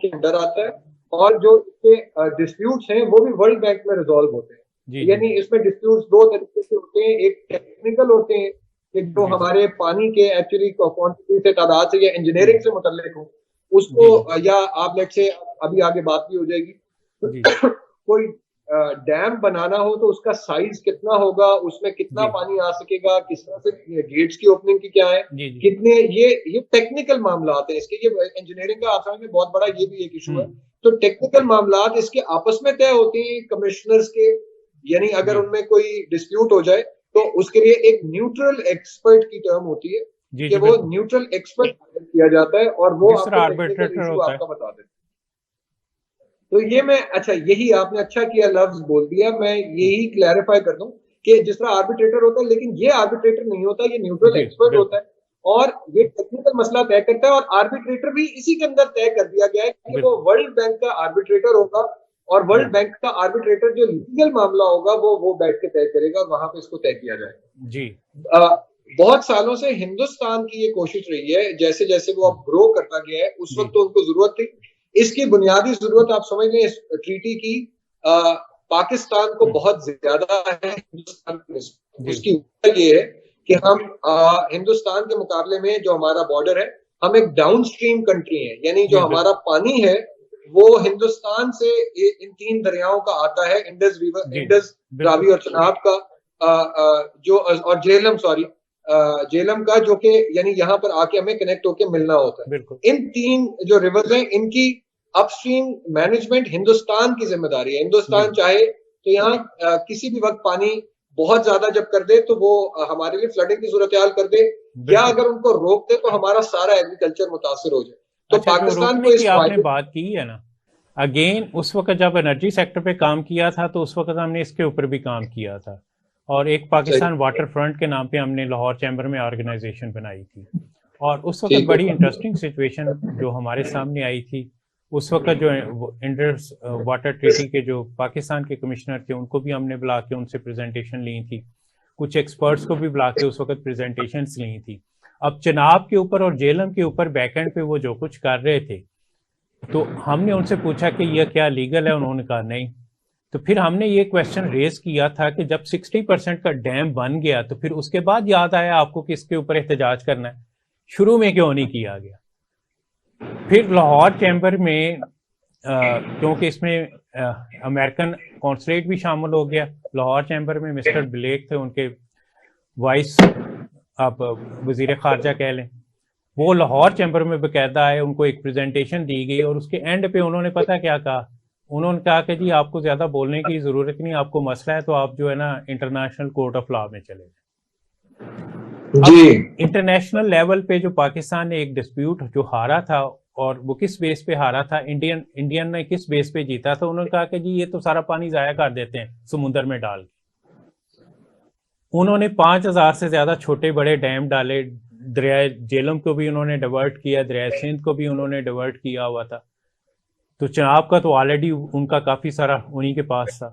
के अंडर आता है, और जो इसके डिस्प्यूट्स हैं वो भी वर्ल्ड बैंक में रिजॉल्व होते हैं। यानी इसमें डिस्प्यूट्स दो तरीके से होते हैं, एक टेक्निकल होते हैं कि जो हमारे पानी के एक्चुअली क्वांटिटी से, तादाद से, या इंजीनियरिंग से मुतल्लिक हो उसको, या आप लेट से अभी आगे बात भी हो जाएगी कोई डैम बनाना हो तो उसका साइज कितना होगा, उसमें कितना पानी आ सकेगा, किस तरह से गेट्स की ओपनिंग की क्या है, कितने, ये टेक्निकल मामला हैं इसके। ये इंजीनियरिंग का आसान में बहुत बड़ा ये भी एक इशू है। तो टेक्निकल मामला इसके आपस में तय होते हैं कमिश्नर्स के, यानी अगर उनमें कोई डिस्प्यूट हो जाए तो उसके लिए एक न्यूट्रल एक्सपर्ट की टर्म होती है कि वो न्यूट्रल एक्सपर्ट किया जाता है और वो आपका बता देते। तो ये मैं, अच्छा यही आपने अच्छा किया लफ्ज बोल दिया, मैं यही क्लैरिफाई कर दूं कि जिस तरह आर्बिट्रेटर होता है, लेकिन ये आर्बिट्रेटर नहीं होता, ये न्यूट्रल एक्सपर्ट होता है और ये टेक्निकल मसला तय करता है। और आर्बिट्रेटर भी इसी के अंदर तय कर दिया गया है कि वो वर्ल्ड बैंक का आर्बिट्रेटर होगा, और वर्ल्ड बैंक का आर्बिट्रेटर जो लीगल मामला होगा वो बैठ के तय करेगा, वहां पे इसको तय किया जाएगा जी। बहुत सालों से हिंदुस्तान की ये कोशिश रही है, जैसे जैसे वो अब ग्रो करता गया है, उस वक्त तो उनको जरूरत थी, इसकी बुनियादी जरूरत आप समझ लें इस ट्रीटी की पाकिस्तान को बहुत ज्यादा है हिंदुस्तान की। उसकी वजह ये है कि हम हिंदुस्तान के मुकाबले में जो हमारा बॉर्डर है, हम एक डाउन स्ट्रीम कंट्री है, यानी जो हमारा पानी है वो हिंदुस्तान से इन तीन दरियाओं का आता है, इंडस रिवर, इंडस, रावी और चनाब का, जो और झेलम का, जो कि यानी यहाँ पर आके हमें कनेक्ट होके मिलना होता है। इन तीन जो रिवर्स हैं इनकी अपस्ट्रीम मैनेजमेंट हिंदुस्तान की जिम्मेदारी है। हिंदुस्तान चाहे तो यहाँ किसी भी वक्त पानी बहुत ज्यादा जब कर दे तो वो हमारे लिए फ्लडिंग की सूरत हाल कर दे, या अगर उनको रोक दे तो हमारा सारा एग्रीकल्चर मुतासर हो जाए। तो पाकिस्तान को इस आपने बात की है ना, अगेन उस वक्त जब एनर्जी सेक्टर पे काम किया था तो उस वक्त हमने इसके ऊपर भी काम किया था, और एक पाकिस्तान वाटर फ्रंट के नाम पे हमने लाहौर चैम्बर में ऑर्गेनाइजेशन बनाई थी। और उस वक्त बड़ी इंटरेस्टिंग सिचुएशन जो हमारे सामने आई थी, उस वक्त जो इंडस वाटर ट्रीटी के जो पाकिस्तान के कमिश्नर थे उनको भी हमने बुला के उनसे प्रेजेंटेशन ली थी, कुछ एक्सपर्ट्स को भी बुला के उस वक्त प्रेजेंटेशंस ली थी। अब चनाब के ऊपर और झेलम के ऊपर बैकएंड पे वो जो कुछ कर रहे थे, तो हमने उनसे पूछा कि यह क्या लीगल है, उन्होंने कहा नहीं। तो फिर हमने ये क्वेश्चन रेज किया था कि जब 60% का डैम बन गया तो फिर उसके बाद याद आया आपको कि इसके ऊपर एहतजाज करना है, शुरू में क्यों नहीं किया गया? फिर लाहौर चैम्बर में क्योंकि इसमें अमेरिकन कॉन्सुलेट भी शामिल हो गया, लाहौर चैम्बर में मिस्टर ब्लेक थे, उनके वाइस आप वजीर खारजा कह लें, वो लाहौर चैम्बर में बकायदा आए, उनको एक प्रेजेंटेशन दी गई और उसके एंड पे उन्होंने पता क्या कहा, उन्होंने कहा कि जी आपको ज्यादा बोलने की जरूरत नहीं, आपको मसला है तो आप जो है ना इंटरनेशनल कोर्ट ऑफ लॉ में चले जाए जी। इंटरनेशनल लेवल पे जो पाकिस्तान ने एक डिस्प्यूट जो हारा था, और वो किस बेस पे हारा था, इंडियन ने किस बेस पे जीता था, उन्होंने कहा कि जी ये तो सारा पानी जाया कर देते हैं समुद्र में डाल के। उन्होंने 5000 से ज्यादा छोटे बड़े डैम डाले, दरिया झेलम को भी उन्होंने डाइवर्ट किया, दरिया सिंध को भी उन्होंने डाइवर्ट किया हुआ था। तो चनाब का तो ऑलरेडी उनका काफी सारा उन्हीं के पास था।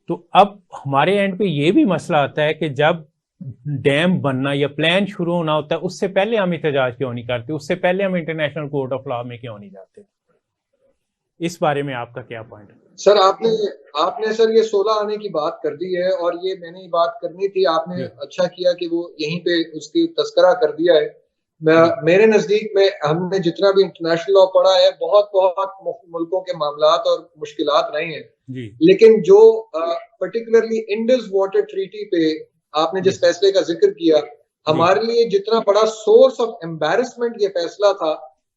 तो अब हमारे एंड पे ये भी मसला आता है कि जब डैम बनना या प्लान शुरू होना होता है, उससे पहले हम एहतजाज क्यों नहीं करते, उससे पहले हम इंटरनेशनल कोर्ट ऑफ लॉ में क्यों नहीं जाते? इस बारे में आपका क्या पॉइंट है? सर आपने सर ये 16 आने की बात कर दी है, और ये मैंने बात करनी थी, आपने अच्छा किया कि वो यहीं पे उसकी तस्करा कर दिया है। मेरे नजदीक में हमने जितना भी इंटरनेशनल लॉ पढ़ा है, बहुत मुल्कों के मामलात और मुश्किलात रहे हैं, लेकिन जो पर्टिकुलरली इंडस वाटर ट्रीटी पे आपने जिस फैसले का जिक्र किया, हमारे लिए जितना बड़ा सोर्स ऑफ एम्बैरेसमेंट ये फैसला था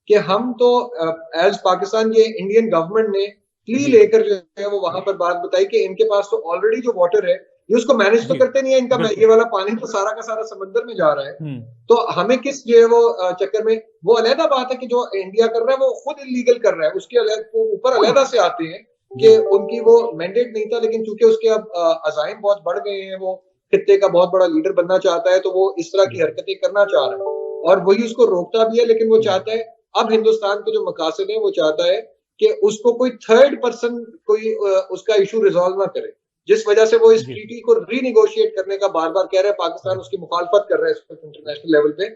कि हम तो एज पाकिस्तान, ये इंडियन गवर्नमेंट ने प्ली लेकर जो है वो वहां पर बात बताई कि इनके पास तो ऑलरेडी जो वाटर है ये उसको मैनेज तो करते नहीं है, इनका ये वाला पानी तो सारा का सारा समंदर में जा रहा है, तो हमें किस जो है वो चक्कर में, वो अलहदा बात है कि जो इंडिया कर रहा है वो खुद इलीगल कर रहा है, उसके ऊपर अलहदा से आते हैं कि उनकी वो मैंडेट नहीं था, लेकिन चूंकि उसके अब अजाइम बहुत बढ़ गए हैं, वो खित्ते का बहुत बड़ा लीडर बनना चाहता है, तो वो इस तरह की हरकतें करना चाह रहा है और वही उसको रोकता भी है। लेकिन वो चाहता है, अब हिंदुस्तान के जो मकासद है वो चाहता है कि उसको कोई थर्ड पर्सन कोई उसका इशू रिजॉल्व ना करे, जिस वजह से वो इस ट्रीटी को रीनिगोशिएट करने का बार बार कह रहा है। पाकिस्तान उसकी मुखालफत कर रहा है इंटरनेशनल लेवल पे।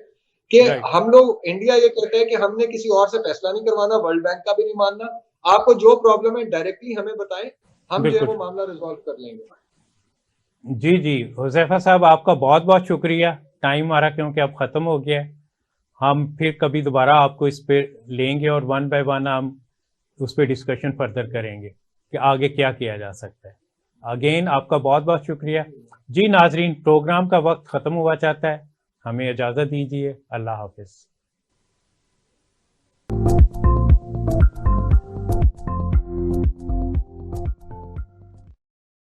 कि हम लोग, इंडिया ये कहता है कि हमने किसी और से फैसला नहीं करवाना, वर्ल्ड बैंक का भी नहीं मानना, आपको जो प्रॉब्लम है डायरेक्टली हमें बताएं, हम जो है वो मामला रिजॉल्व कर लेंगे। जी जी हुज़ैफा साहब, आपका बहुत बहुत शुक्रिया। टाइम हमारा क्योंकि अब ख़त्म हो गया है, हम फिर कभी दोबारा आपको इस पे लेंगे और वन बाय वन हम उस पर डिस्कशन फर्दर करेंगे कि आगे क्या किया जा सकता है। अगेन आपका बहुत बहुत शुक्रिया। जी नाजरीन, प्रोग्राम का वक्त ख़त्म हुआ चाहता है, हमें इजाज़त दीजिए। अल्लाह हाफिज़।